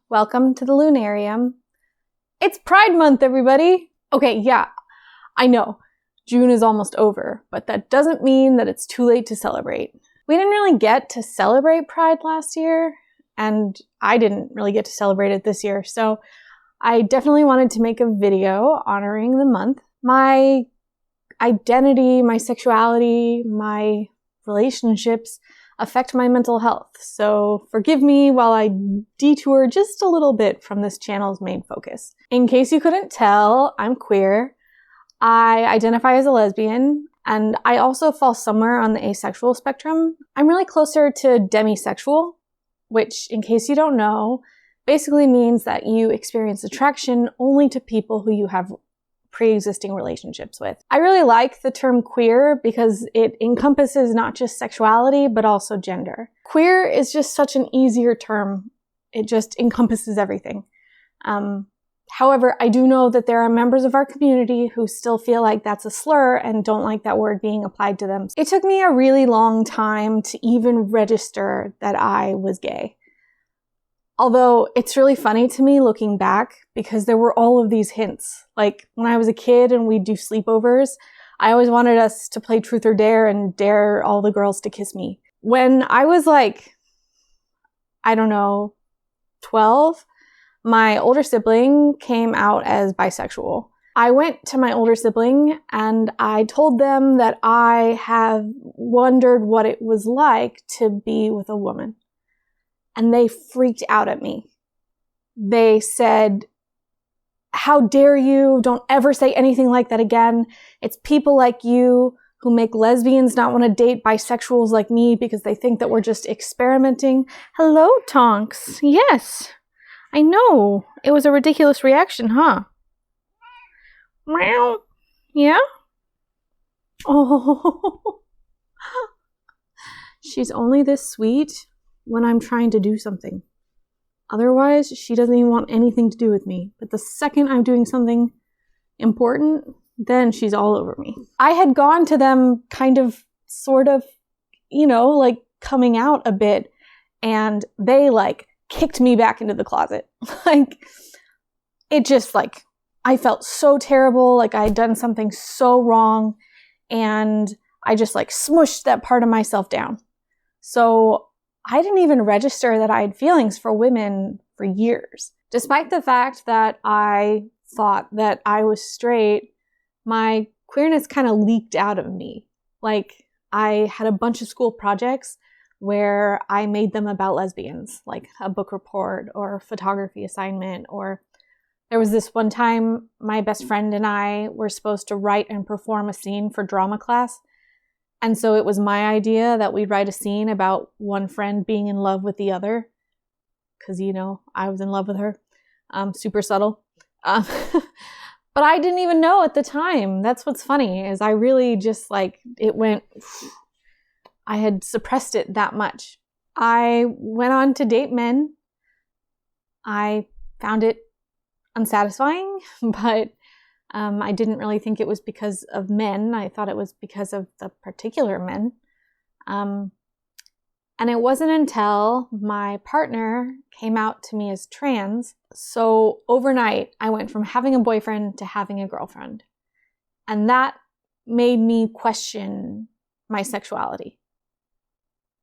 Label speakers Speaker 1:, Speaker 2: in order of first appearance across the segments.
Speaker 1: Welcome to the Lunarium. It's Pride Month, everybody! Okay, yeah, I know, June is almost over, but that doesn't mean that it's too late to celebrate. We didn't really get to celebrate Pride last year, and I didn't really get to celebrate it this year, so I definitely wanted to make a video honoring the month. My identity, my sexuality, my relationships affect my mental health, so forgive me while I detour just a little bit from this channel's main focus. In case you couldn't tell, I'm queer. I identify as a lesbian, and I also fall somewhere on the asexual spectrum. I'm really closer to demisexual, which, in case you don't know, basically means that you experience attraction only to people who you have pre-existing relationships with. I really like the term queer because it encompasses not just sexuality, but also gender. Queer is just such an easier term. It just encompasses everything. However, I do know that there are members of our community who still feel like that's a slur and don't like that word being applied to them. It took me a really long time to even register that I was gay. Although it's really funny to me looking back because there were all of these hints. Like when I was a kid and we'd do sleepovers, I always wanted us to play truth or dare and dare all the girls to kiss me. When I was like, I don't know, 12, my older sibling came out as bisexual. I went to my older sibling and I told them that I have wondered what it was like to be with a woman. And they freaked out at me. They said, "How dare you? Don't ever say anything like that again. It's people like you who make lesbians not want to date bisexuals like me because they think that we're just experimenting." Hello, Tonks. Yes, I know. It was a ridiculous reaction, huh? Meow. Yeah? Oh. She's only this sweet when I'm trying to do something. Otherwise, she doesn't even want anything to do with me. But the second I'm doing something important, then she's all over me. I had gone to them kind of, sort of, like coming out a bit, and they kicked me back into the closet. It just I felt so terrible, like I had done something so wrong, and I just smushed that part of myself down. So I didn't even register that I had feelings for women for years. Despite the fact that I thought that I was straight, my queerness kind of leaked out of me. I had a bunch of school projects where I made them about lesbians, like a book report or a photography assignment, or there was this one time my best friend and I were supposed to write and perform a scene for drama class. And so it was my idea that we'd write a scene about one friend being in love with the other. Because, I was in love with her. Super subtle. But I didn't even know at the time. That's what's funny, is I really just it went, I had suppressed it that much. I went on to date men. I found it unsatisfying, but I didn't really think it was because of men. I thought it was because of the particular men. And it wasn't until my partner came out to me as trans. So overnight, I went from having a boyfriend to having a girlfriend. And that made me question my sexuality.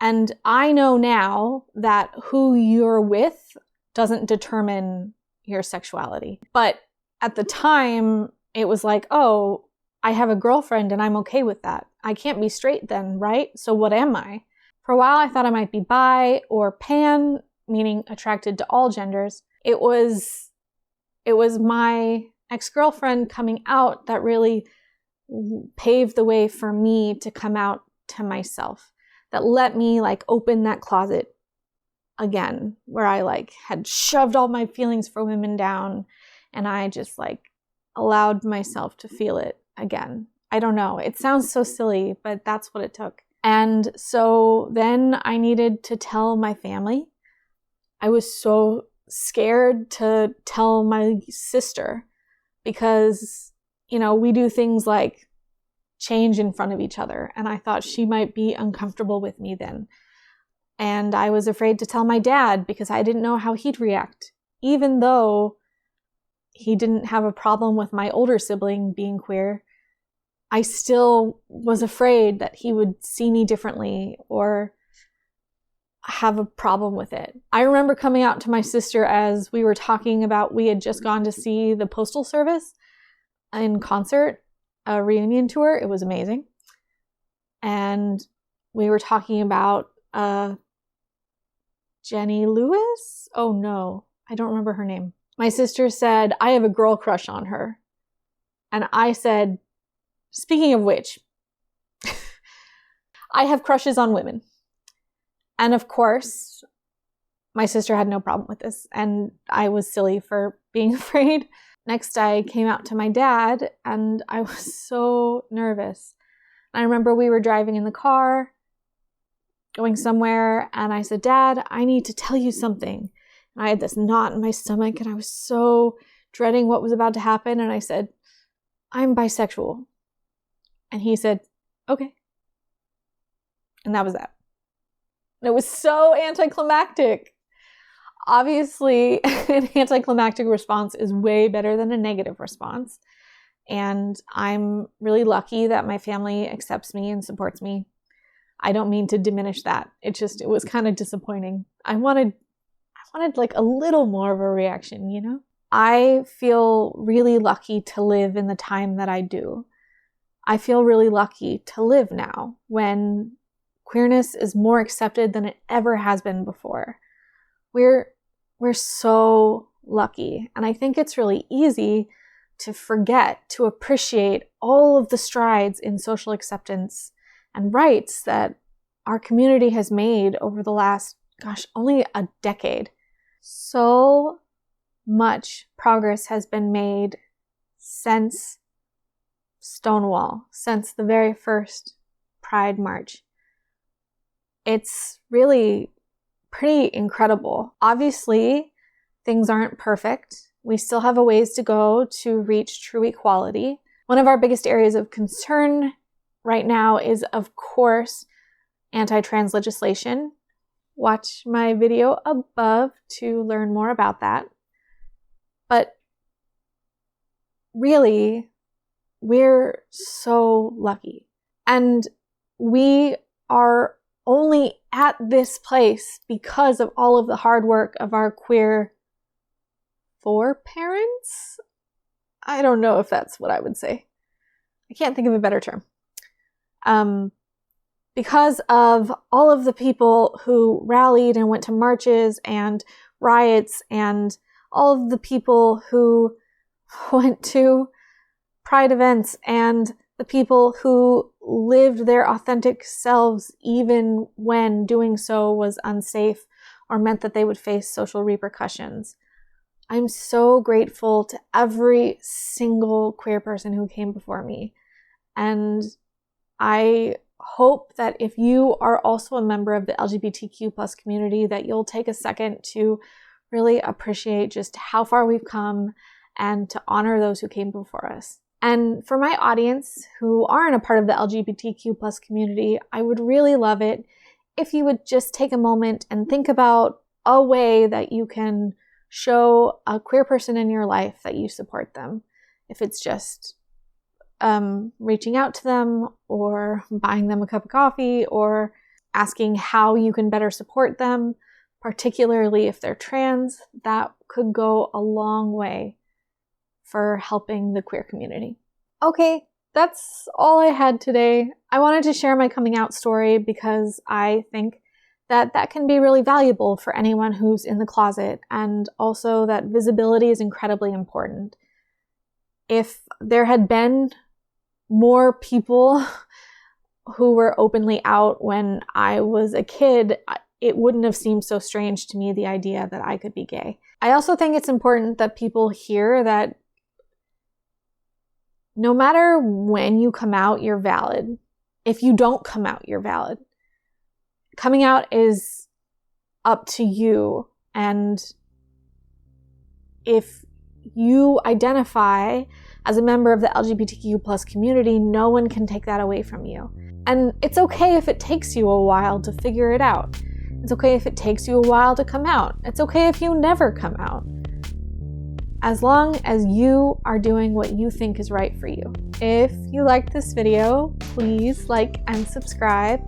Speaker 1: And I know now that who you're with doesn't determine your sexuality. But at the time, it was oh, I have a girlfriend and I'm okay with that. I can't be straight then, right? So what am I? For a while, I thought I might be bi or pan, meaning attracted to all genders. It was my ex-girlfriend coming out that really paved the way for me to come out to myself, that let me open that closet again, where I had shoved all my feelings for women down. And I just allowed myself to feel it again. I don't know. It sounds so silly, but that's what it took. And so then I needed to tell my family. I was so scared to tell my sister because, we do things like change in front of each other. And I thought she might be uncomfortable with me then. And I was afraid to tell my dad because I didn't know how he'd react. even though he didn't have a problem with my older sibling being queer, I still was afraid that he would see me differently or have a problem with it. I remember coming out to my sister as we were talking about, we had just gone to see the Postal Service in concert, a reunion tour. It was amazing. And we were talking about Jenny Lewis? Oh no, I don't remember her name. My sister said, I have a girl crush on her. And I said, speaking of which, I have crushes on women. And of course, my sister had no problem with this, and I was silly for being afraid. Next, I came out to my dad, and I was so nervous. I remember we were driving in the car, going somewhere, and I said, Dad, I need to tell you something. And I had this knot in my stomach, and I was so dreading what was about to happen, and I said, I'm bisexual. And he said, okay. And that was that. And it was so anticlimactic. Obviously, an anticlimactic response is way better than a negative response. And I'm really lucky that my family accepts me and supports me. I don't mean to diminish that. It was kind of disappointing. I wanted like a little more of a reaction, you know? I feel really lucky to live in the time that I do. I feel really lucky to live now when queerness is more accepted than it ever has been before. We're so lucky. And I think it's really easy to forget to appreciate all of the strides in social acceptance and rights that our community has made over the last, only a decade. So much progress has been made since Stonewall, since the very first Pride March. It's really pretty incredible. Obviously, things aren't perfect. We still have a ways to go to reach true equality. One of our biggest areas of concern right now is, of course, anti-trans legislation. Watch my video above to learn more about that. But really, we're so lucky. And we are only at this place because of all of the hard work of our queer foreparents? I don't know if that's what I would say. I can't think of a better term. Because of all of the people who rallied and went to marches and riots and all of the people who went to Pride events and the people who lived their authentic selves even when doing so was unsafe or meant that they would face social repercussions. I'm so grateful to every single queer person who came before me. And I hope that if you are also a member of the LGBTQ plus community, that you'll take a second to really appreciate just how far we've come and to honor those who came before us. And for my audience who aren't a part of the LGBTQ plus community, I would really love it if you would just take a moment and think about a way that you can show a queer person in your life that you support them. If it's just reaching out to them or buying them a cup of coffee or asking how you can better support them, particularly if they're trans, that could go a long way for helping the queer community. Okay, that's all I had today. I wanted to share my coming out story because I think that can be really valuable for anyone who's in the closet, and also that visibility is incredibly important. If there had been more people who were openly out when I was a kid, it wouldn't have seemed so strange to me, the idea that I could be gay. I also think it's important that people hear that no matter when you come out, you're valid. If you don't come out, you're valid. Coming out is up to you. And if you identify as a member of the LGBTQ plus community, no one can take that away from you. And it's okay if it takes you a while to figure it out. It's okay if it takes you a while to come out. It's okay if you never come out. as long as you are doing what you think is right for you. If you liked this video, please like and subscribe.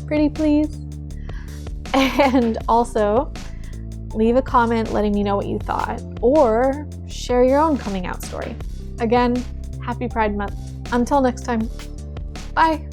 Speaker 1: Pretty please. And also, leave a comment letting me know what you thought, or share your own coming out story. Again, happy Pride Month. Until next time, bye.